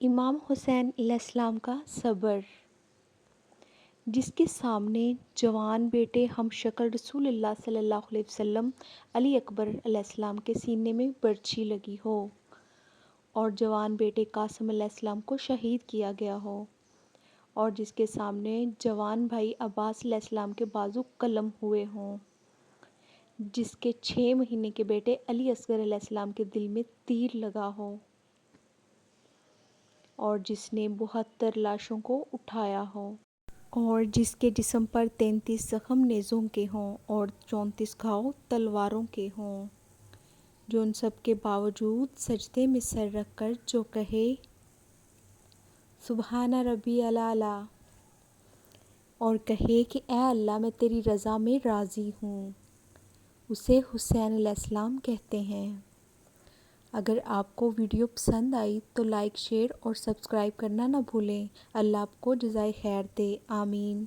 امام حسین علیہ السلام کا صبر، جس کے سامنے جوان بیٹے ہم شکل رسول اللہ صلی اللہ علیہ وسلم علی اکبر علیہ السلام کے سینے میں برچھی لگی ہو اور جوان بیٹے قاسم علیہ السلام کو شہید کیا گیا ہو، اور جس کے سامنے جوان بھائی عباس علیہ السلام کے بازو قلم ہوئے ہوں، جس کے 6 مہینے کے بیٹے علی اصغر علیہ السلام کے دل میں تیر لگا ہو، اور جس نے 72 لاشوں کو اٹھایا ہو، اور جس کے جسم پر 33 زخم نیزوں کے ہوں اور 34 گھاؤ تلواروں کے ہوں، جو ان سب کے باوجود سجدے میں سر رکھ کر جو کہے سبحان ربی الاعلیٰ، اور کہے کہ اے اللہ میں تیری رضا میں راضی ہوں، اسے حسین علیہ السلام کہتے ہیں۔ اگر آپ کو ویڈیو پسند آئی تو لائک، شیئر اور سبسکرائب کرنا نہ بھولیں۔ اللہ آپ کو جزائے خیر دے، آمین۔